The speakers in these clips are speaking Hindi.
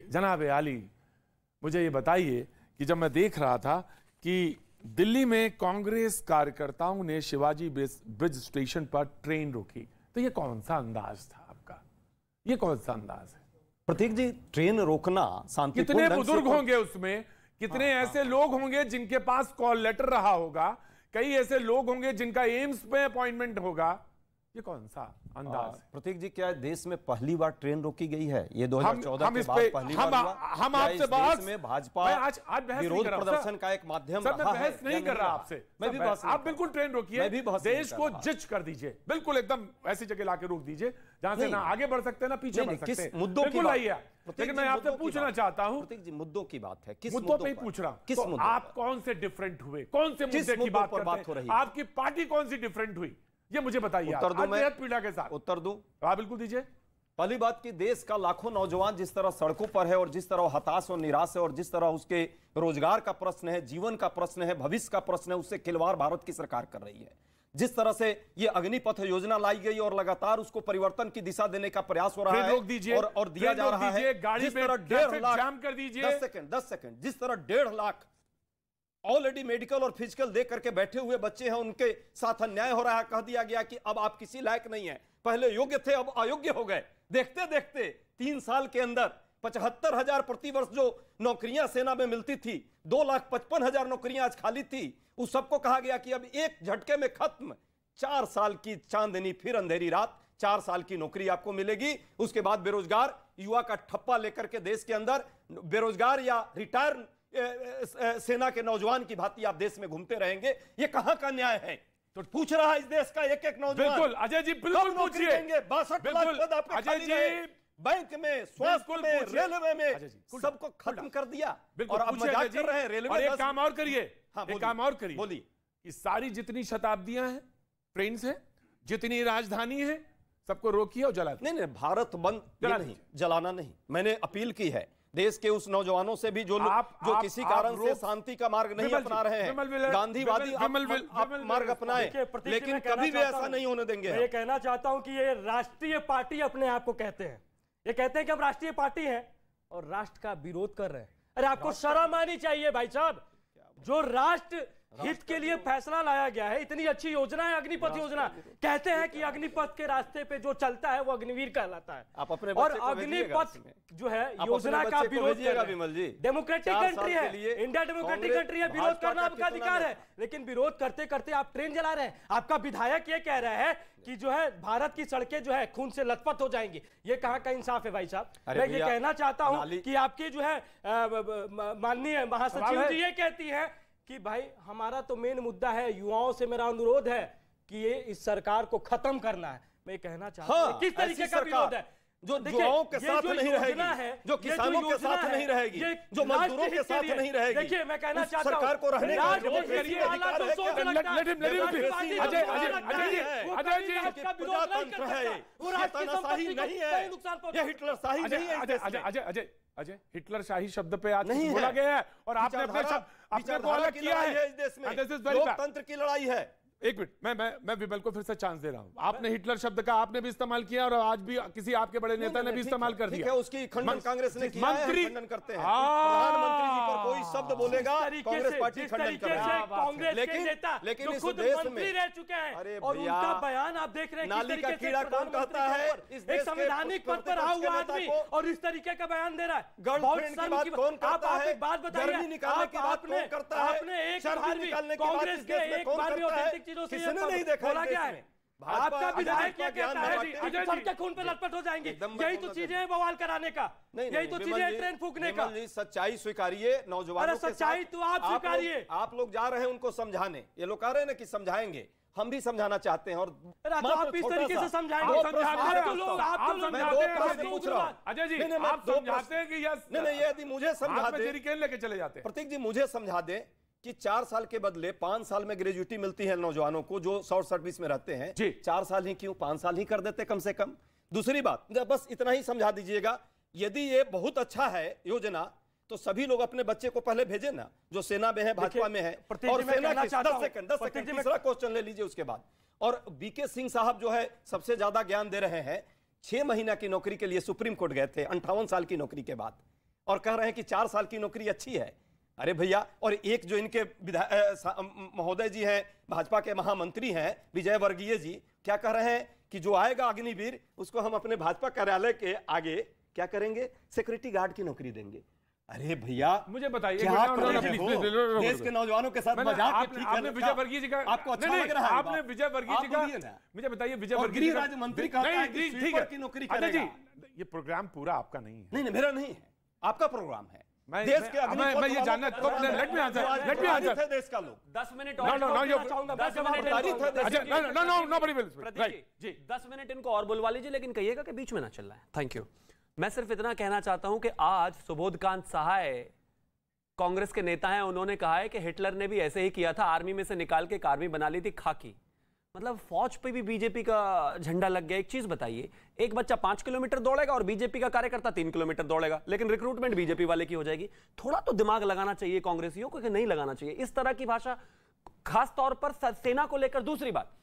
जनाब आली, मुझे ये बताइए कि जब मैं देख रहा था कि दिल्ली में कांग्रेस कार्यकर्ताओं ने शिवाजी ब्रिज स्टेशन पर ट्रेन रोकी, तो ये कौन सा अंदाज था आपका? ये कौन सा अंदाज है? प्रतीक जी, ट्रेन रोकना शांतिपूर्ण कितने बुजुर्ग होंगे उसमें, कितने ऐसे लोग होंगे जिनके पास कॉल लेटर रहा होगा, कई ऐसे लोग होंगे जिनका एम्स में अपॉइंटमेंट होगा। ये कौन सा अंदाज है? प्रतीक जी, क्या देश में पहली बार ट्रेन रोकी गई है? ये 2014 के बाद पहली बार हुआ? हम आपसे बात में भाजपा आज विरोध प्रदर्शन का एक माध्यम रहा है। मैं बहस नहीं कर रहा आपसे, मैं भी बहस, आप बिल्कुल ट्रेन रोकिए, देश को जिच कर दीजिए, बिल्कुल एकदम ऐसी जगह लाके रोक दीजिए जहां से ना आगे बढ़ सकते हैं ना पीछे बढ़ सकते हैं। मुद्दों की बात है, लेकिन मैं आपसे पूछना चाहता हूं, प्रतीक जी, मुद्दों की बात है, किस मुद्दों पे ही पूछ रहा हूं। तो आप कौन से डिफरेंट हुए, कौन से मुद्दे की बात हो रही है? आपकी पार्टी कौन सी डिफरेंट हुई, ये मुझे बताइए। उत्तर दूं मैं पीड़ा के साथ उत्तर दूं? आप बिल्कुल दीजिए। पहली बात कि देश का लाखों नौजवान जिस तरह सड़कों पर है और जिस तरह हताश और निराश है और जिस तरह उसके रोजगार का प्रश्न है, जीवन का प्रश्न है, भविष्य का प्रश्न है, उससे खिलवाड़ भारत की सरकार कर रही है। जिस तरह से ये अग्निपथ योजना लाई गई और लगातार उसको परिवर्तन की दिशा देने का प्रयास हो रहा है और दिया जा रहा है। गाड़ी में 1.5 लाख जाम कर दीजिए। 10 सेकंड। जिस तरह 1.5 लाख ऑलरेडी मेडिकल और फिजिकल दे करके बैठे हुए बच्चे हैं, उनके साथ अन्याय हो रहा है। कह दिया गया कि अब आप किसी लायक नहीं है, पहले योग्य थे अब अयोग्य हो गए। देखते देखते 3 साल के अंदर 75,000 प्रतिवर्ष जो नौकरियां सेना में मिलती थी, 2,55,000 नौकरियां आज खाली थी, उस सबको कहा गया कि अब एक झटके में खत्म। 4 साल की चांदनी फिर अंधेरी रात। 4 साल की नौकरी आपको मिलेगी, उसके बाद बेरोजगार युवा का ठप्पा लेकर के देश के अंदर बेरोजगार या रिटायर सेना के नौजवान की भांति आप देश में घूमते रहेंगे। ये कहां का न्याय है? तो पूछ रहा है इस देश का एक एक नौजवान। बिल्कुल अजय जी, बिल्कुल पूछिए। 62 लाख पद आपके खाली रहे। बैंक में, स्वास्थ्य में, रेलवे में, सबको खत्म कर दिया और अब मजाक कर रहे हैं। रेलवे एक काम और करिए, एक काम और करिए, बोलिए। कि सारी जितनी शताब्दियां हैं ट्रेन से, जितनी राजधानी है, सबको रोकिए और जला दीजिए। नहीं, भारत बंद नहीं, जलाना नहीं। मैंने अपील की है देश के उस नौजवानों से भी जो किसी कारण से शांति का मार्ग नहीं अपना रहे हैं, गांधीवादी मार्ग अपनाए, लेकिन कभी भी ऐसा नहीं होने देंगे। मैं ये कहना चाहता हूं कि ये राष्ट्रीय पार्टी अपने आप को कहते हैं, ये कहते हैं कि हम राष्ट्रीय पार्टी हैं और राष्ट्र का विरोध कर रहे हैं। अरे आपको शर्म आनी चाहिए भाई साहब। जो राष्ट्र हित के लिए फैसला लाया गया है, इतनी अच्छी योजना है अग्निपथ योजना, कहते हैं कि अग्निपथ के रास्ते पे जो चलता है वो अग्निवीर कहलाता है। आप अपने और अग्निपथ जो है योजना का विरोध कर रहे हैं। डेमोक्रेटिक कंट्री है इंडिया, डेमोक्रेटिक कंट्री है, विरोध करना आपका अधिकार है, लेकिन विरोध करते करते आप ट्रेन जला रहे हैं। आपका विधायक ये कह रहा है कि जो है भारत की सड़कें जो है खून से लथपथ हो जाएंगी। ये कहां का इंसाफ है भाई साहब? मैं ये कहना चाहता हूं कि आपके जो है माननीय महासचिव जी ये कहती है कि भाई हमारा तो मेन मुद्दा है, युवाओं से मेरा अनुरोध है कि ये इस सरकार को खत्म करना है। मैं कहना चाहता हूं किस तरीके का विरोध है? जो युवाओं के साथ नहीं रहेगी, जो किसानों के साथ नहीं रहेगी, जो मजदूरों के साथ नहीं रहेगी। देखिए मैं कहना चाहता हूं सरकार को रहने का अधिकार है। अजय, हिटलर शाही शब्द पे आज नहीं बोला गया है और आपने अपने को अलग किया है इस देश में। लोकतंत्र की लड़ाई है। एक मिनट, मैं विमल को फिर से चांस दे रहा हूं। आपने हिटलर शब्द का आपने भी इस्तेमाल किया और आज भी किसी आपके बड़े नेता ने भी इस्तेमाल कर दिया। उसकी खंडन कांग्रेस ने किया है, खंडन करते हैं। प्रधानमंत्री जी पर कोई शब्द बोलेगा कांग्रेस पार्टी खंडन करेगी। लेकिन इस देश में रह चुके हैं और उनका बयान आप देख रहे हैं नाली का कीड़ा कौन कहता है? एक संवैधानिक पद पर रहा हुआ आदमी और इस तरीके का बयान दे रहा है। गर्लफ्रेंड की बात कौन करता है? बात बताइए, निकालने की बात कौन करता है? आपने एक बार भी कांग्रेस के एक बार भी ऑथेंटिक चीजों से नहीं देखा बोला गया है। आपका विधायक क्या कहता है कि सबके खून पे लथपथ हो जाएंगे? यही तो चीजें हैं बवाल कराने का, यही तो चीजें हैं ट्रेन फूकने का। सच्चाई स्वीकारिए नौजवानों के साथ। सच्चाई तो आप स्वीकारिए। आप लोग जा रहे हैं उनको समझाने, ये लोग कह रहे हैं ना कि समझाएंगे, हम भी समझाना चाहते हैं। और आप इस तरीके से समझाएंगे? अजय जी आप समझाते हैं कि नहीं, यदि मुझे समझा दे लेके चले जाते हैं। प्रतीक जी मुझे समझा दें कि 4 साल के बदले 5 साल में ग्रेजुएटी मिलती है नौजवानों को जो शॉर्ट सर्विस में रहते हैं। 4 साल ही क्यों, 5 साल ही कर देते कम से कम। दूसरी बात, बस इतना ही समझा दीजिएगा, यदि ये बहुत अच्छा है योजना तो सभी लोग अपने बच्चे को पहले भेजे ना, जो सेना में है, भाजपा में है। और सेना की 10 सेकंड तीसरा क्वेश्चन ले लीजिए उसके बाद। और बीके सिंह साहब जो है सबसे ज्यादा ज्ञान दे रहे हैं। 6 महीना की नौकरी के लिए सुप्रीम कोर्ट गए थे 58 साल की नौकरी के बाद। और कह रहे हैं कि 4 साल की नौकरी अच्छी है। अरे भैया, और एक जो इनके महोदय जी हैं, भाजपा के महामंत्री हैं विजय वर्गीय जी, क्या कह रहे हैं कि जो आएगा अग्निवीर उसको हम अपने भाजपा कार्यालय के आगे क्या करेंगे, सिक्योरिटी गार्ड की नौकरी देंगे। अरे भैया मुझे बताइए, देश के नौजवानों के साथ मजाक आपने विजय वर्गीय जी का आपको अच्छा लग रहा है? आपने विजय वर्गीय जी का, मुझे बताइए विजय वर्गीय राज्य मंत्री कहता है कि स्वीपर की नौकरी करेगा। ये प्रोग्राम पूरा आपका नहीं है। नहीं, मेरा नहीं है, आपका प्रोग्राम है। देश के मैं ये जानना, लेट मी आंसर देश का लोग 10 मिनट और चाहूंगा, 10 मिनट इनको और बुलवा लीजिए, लेकिन कहिएगा कि बीच में ना चल रहा है। Thank you. मैं सिर्फ इतना कहना चाहता हूं कि आज सुबोधकांत सहाय कांग्रेस के नेता हैं, उन्होंने कहा है कि हिटलर ने भी ऐसे ही किया था, आर्मी में से निकाल के एक आर्मी बना ली थी खाकी। मतलब फौज पे भी बीजेपी का झंडा लग गया। एक चीज बताइए, एक बच्चा 5 किलोमीटर दौड़ेगा और बीजेपी का कार्यकर्ता 3 किलोमीटर दौड़ेगा, लेकिन रिक्रूटमेंट बीजेपी वाले की हो जाएगी। थोड़ा तो दिमाग लगाना चाहिए कांग्रेसियों को कि नहीं लगाना चाहिए इस तरह की भाषा, खास तौर पर सेना को लेकर। दूसरी बात,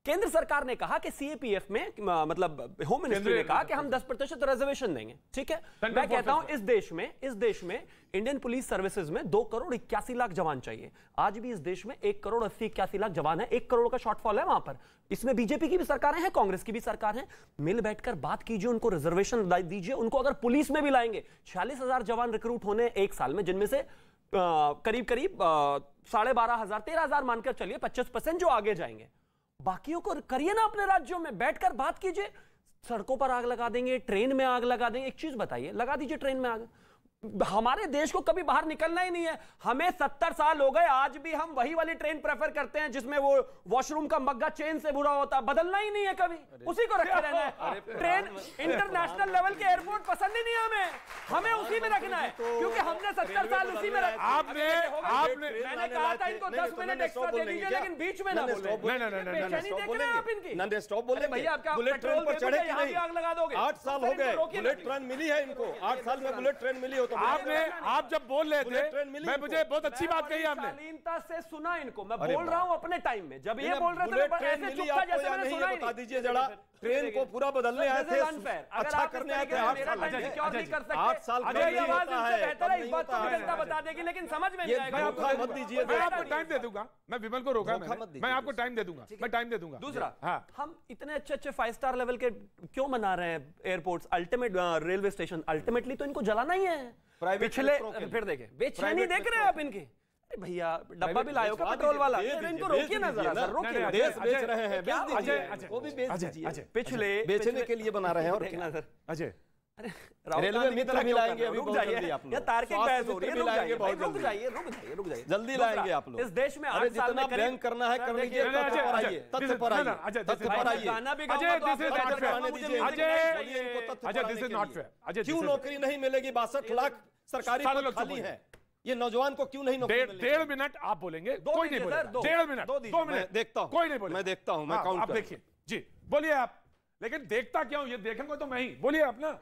केंद्र सरकार ने कहा कि सीएपीएफ में, मतलब होम मिनिस्ट्री ने कहा कि हम 10% रिजर्वेशन देंगे। ठीक है, मैं कहता हूं इस देश में इंडियन पुलिस सर्विसेज में 2 करोड़ 81 लाख जवान चाहिए। आज भी इस देश में 1 करोड़ 80-81 लाख जवान है, 1 करोड़ का शॉर्टफॉल है वहां पर। इसमें बीजेपी की भी सरकारें हैं, कांग्रेस की भी सरकार है। मिल बैठकर बात कीजिए, उनको रिजर्वेशन दीजिए। उनको अगर पुलिस में भी लाएंगे, 46,000 जवान रिक्रूट होने 1 साल में, जिनमें से करीब 12,500 13,000 मानकर चलिए 25% जो आगे जाएंगे। बाकियों को करिए ना अपने राज्यों में बैठकर बात कीजिए। सड़कों पर आग लगा देंगे, ट्रेन में आग लगा देंगे। एक चीज बताइए, लगा दीजिए ट्रेन में आग। हमारे देश को कभी बाहर निकलना ही नहीं है। हमें 70 साल हो गए, आज भी हम वही वाली ट्रेन प्रेफर करते हैं जिसमें वो वॉशरूम का मग्गा चेन से बुरा होता। बदलना ही नहीं है कभी, उसी को रखे रहना है। ट्रेन इंटरनेशनल लेवल के एयरपोर्ट पसंद ही नहीं है हमें उसी में रखना है, क्योंकि हमने 70 साल उसी में रखा। मैंने कहा था इनको 10 मिनट एक्स्ट्रा दे दीजिए, लेकिन बीच में ना बोले। बेचैनी देख रहे हैं आप इनकी। स्टॉप बोले भैया, आपका बुलेट ट्रेन पर चढ़े कि नहीं? आग लगा दोगे। 8 साल हो गए, बुलेट ट्रेन मिली है इनको। 8 साल में बुलेट ट्रेन मिली हो तो आप जब बोल रहे थे, मैं मुझे बहुत अच्छी बात कही आपने। शालीनता से सुना इनको, मैं बोल रहा हूं अपने टाइम में जब ये बोल रहे थे ऐसे चुप था जैसे मैंने सुना ही नहीं। बता दीजिए जरा, ट्रेन को पूरा बदलने आए थे, अच्छा करने आए थे। 8 साल क्यों नहीं कर सकते? 8 साल अरे आवाज इनसे बेहतर है, इस बात को जनता बता देगी, लेकिन समझ में नहीं आएगा। मत दीजिए, मैं आपको टाइम दे दूंगा। मैं विमल को रोका, मैं आपको टाइम दे दूंगा, मैं टाइम दे दूंगा। दूसरा, हम इतने अच्छे 5 स्टार लेवल के क्यों बना रहे हैं airports, ultimate railway station? Ultimately तो इनको जलाना ही है। पिछले फिर देखे बेचैनी देख रहे हैं आप इनकी। अरे भैया, डब्बा भी लाए हो क्या पेट्रोल वाला? इनको रोकिए ना जरा, सर रोकिए। देश बेच रहे हैं, बेच दीजिए, वो भी बेच दीजिए। पिछले बेचने के लिए बना रहे हैं। और देखना सर, अजय, रेलवे मित्र भी लाएंगे अभी, रुक जाइए, या तार्किक बहस हो रही है, रुक जाइए। जल्दी लाएंगे आप लोग। इस देश में 8 साल में बैंक करना है कर लीजिए, तथ्य पर आइए, तथ्य पर आइए, तथ्य पर आइए। Ajay, this is not fair. क्यों नौकरी नहीं मिलेगी? 62 लाख सरकारी पद खाली है। ये नौजवान को क्यों नहीं नौकरी मिलेगी? 1.5 मिनट आप बोलेंगे, कोई नहीं बोलेगा। 1.5 मिनट, 2 मिनट देखता हूं, कोई नहीं बोलेगा। मैं देखता हूं, मैं काउंट आप देखिए जी, बोलिए आप। लेकिन देखता क्यों? ये देखेंगे तो मैं ही, बोलिए आप ना।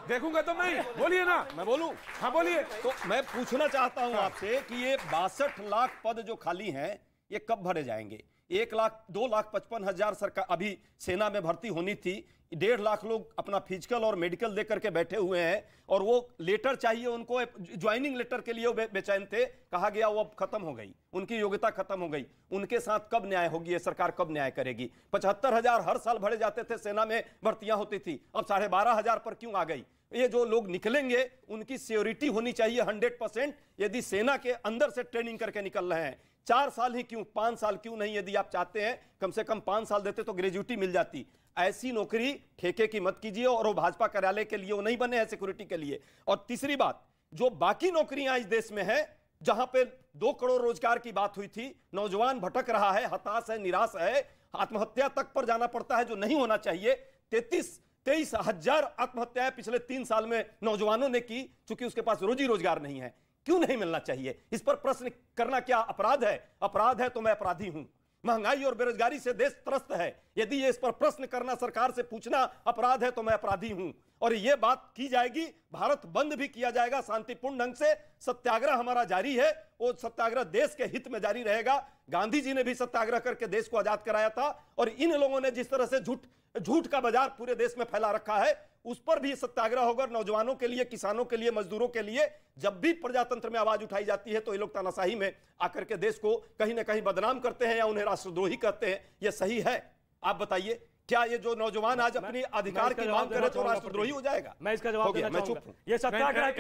देखूंगा तो मैं ही, बोलिए ना। मैं बोलूं? हाँ बोलिए। तो मैं पूछना चाहता हूं आपसे कि ये 62 लाख पद जो खाली हैं, ये कब भरे जाएंगे? 2,55,000 सरकार अभी सेना में भर्ती होनी थी। 1.5 लाख लोग अपना फिजिकल और मेडिकल दे करके बैठे हुए हैं, और वो लेटर चाहिए उनको, ज्वाइनिंग लेटर के लिए वो बेचैन थे। कहा गया वो अब खत्म हो गई, उनकी योग्यता खत्म हो गई। उनके साथ कब न्याय होगी? ये सरकार कब न्याय करेगी? 75,000 हर साल भरे जाते थे, सेना में भर्तियां होती थी, अब 12,500 पर क्यों आ गई? ये जो लोग निकलेंगे उनकी सिक्योरिटी होनी चाहिए 100%। यदि सेना के अंदर से ट्रेनिंग करके निकल रहे हैं, 4 साल ही क्यों, 5 साल क्यों नहीं? यदि आप चाहते हैं कम से कम 5 साल देते तो ग्रेजुएटी मिल जाती। ऐसी नौकरी ठेके की मत कीजिए, और वो भाजपा कार्यालय के लिए वो नहीं बने हैं, सिक्योरिटी के लिए। और तीसरी बात, जो बाकी नौकरियां इस देश में है, जहां पे 2 करोड़ रोजगार की बात हुई थी, नौजवान भटक रहा है, हताश है, निराश है, आत्महत्या तक पर जाना पड़ता है, जो नहीं होना चाहिए। 23,000 आत्महत्याएं पिछले 3 साल में नौजवानों ने की, चूंकि उसके पास रोजी रोजगार नहीं है। क्यों नहीं मिलना चाहिए? इस पर प्रश्न करना क्या अपराध है? अपराध है तो मैं अपराधी हूं। महंगाई और बेरोजगारी से देश त्रस्त है, यदि ये इस पर प्रश्न करना, सरकार से पूछना अपराध है तो मैं अपराधी हूं। और ये बात की जाएगी, भारत बंद भी किया जाएगा शांतिपूर्ण ढंग से। सत्याग्रह हमारा जारी है, वो सत्याग्रह देश के हित में जारी रहेगा। गांधी जी ने भी सत्याग्रह करके देश को आजाद कराया था, और इन लोगों ने जिस तरह से झूठ का बाजार पूरे देश में फैला रखा है, उस पर भी सत्याग्रह होगा। नौजवानों के लिए, किसानों के लिए, मजदूरों के लिए जब भी प्रजातंत्र में आवाज उठाई जाती है तो ये लोग तानाशाही में आकर के देश को कहीं ना कहीं बदनाम करते हैं या उन्हें राष्ट्रद्रोही कहते हैं। यह सही है? आप बताइए, क्या ये जो नौजवान आज अपनी अधिकार की मांग करे तो राष्ट्रद्रोही हो जाएगा? मैं इसका जवाब देना चाहूंगा। ये सत्याग्रह